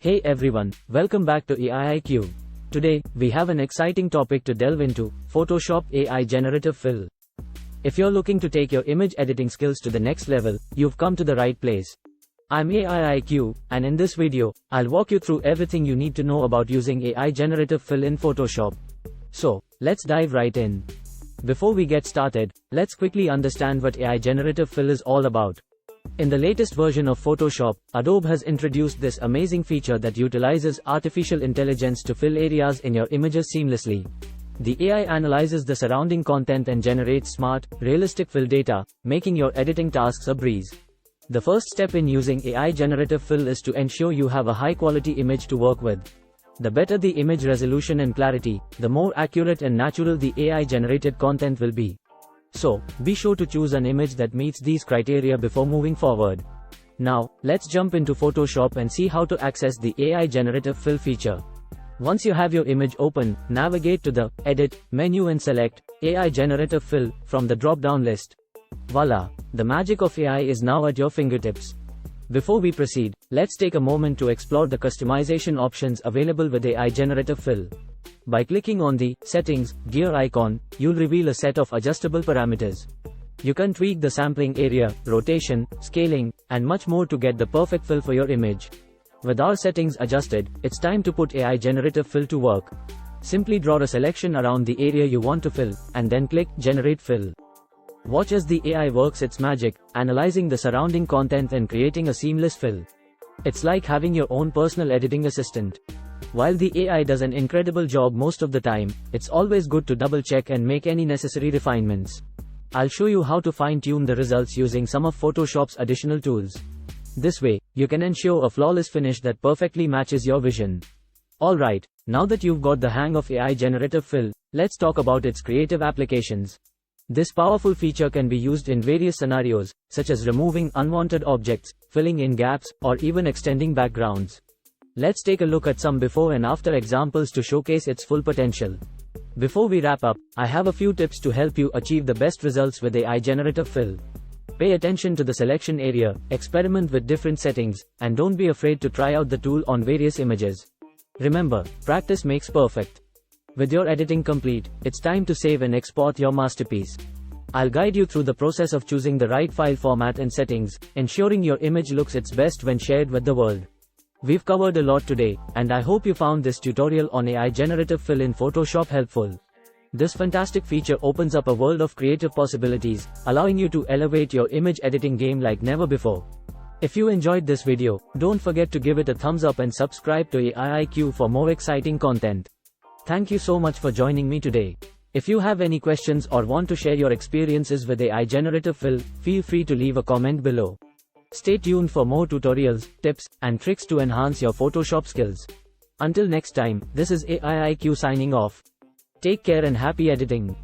Hey everyone, welcome back to AIIQ. Today, we have an exciting topic to delve into, Photoshop AI Generative Fill. If you're looking to take your image editing skills to the next level, you've come to the right place. I'm AIIQ, and in this video, I'll walk you through everything you need to know about using AI Generative Fill in Photoshop. So, let's dive right in. Before we get started, let's quickly understand what AI Generative Fill is all about. In the latest version of Photoshop, Adobe has introduced this amazing feature that utilizes artificial intelligence to fill areas in your images seamlessly. The AI analyzes the surrounding content and generates smart, realistic fill data, making your editing tasks a breeze. The first step in using AI Generative Fill is to ensure you have a high-quality image to work with. The better the image resolution and clarity, the more accurate and natural the AI-generated content will be. So, be sure to choose an image that meets these criteria before moving forward. Now, let's jump into Photoshop and see how to access the AI Generative Fill feature. Once you have your image open, navigate to the Edit menu and select AI Generative Fill from the drop-down list. Voila! The magic of AI is now at your fingertips. Before we proceed, let's take a moment to explore the customization options available with AI Generative Fill. By clicking on the Settings gear icon, you'll reveal a set of adjustable parameters. You can tweak the sampling area, rotation, scaling, and much more to get the perfect fill for your image. With our settings adjusted, it's time to put AI Generative Fill to work. Simply draw a selection around the area you want to fill, and then click Generate Fill. Watch as the AI works its magic, analyzing the surrounding content and creating a seamless fill. It's like having your own personal editing assistant. While the AI does an incredible job most of the time, it's always good to double-check and make any necessary refinements. I'll show you how to fine-tune the results using some of Photoshop's additional tools. This way, you can ensure a flawless finish that perfectly matches your vision. Alright, now that you've got the hang of AI Generative Fill, let's talk about its creative applications. This powerful feature can be used in various scenarios, such as removing unwanted objects, filling in gaps, or even extending backgrounds. Let's take a look at some before and after examples to showcase its full potential. Before we wrap up, I have a few tips to help you achieve the best results with AI Generative Fill. Pay attention to the selection area, experiment with different settings, and don't be afraid to try out the tool on various images. Remember, practice makes perfect. With your editing complete, it's time to save and export your masterpiece. I'll guide you through the process of choosing the right file format and settings, ensuring your image looks its best when shared with the world. We've covered a lot today, and I hope you found this tutorial on AI Generative Fill in Photoshop helpful. This fantastic feature opens up a world of creative possibilities, allowing you to elevate your image editing game like never before. If you enjoyed this video, don't forget to give it a thumbs up and subscribe to AIIQ for more exciting content. Thank you so much for joining me today. If you have any questions or want to share your experiences with AI Generative Fill, feel free to leave a comment below. Stay tuned for more tutorials, tips, and tricks to enhance your Photoshop skills. Until next time, this is AIIQ signing off. Take care and happy editing.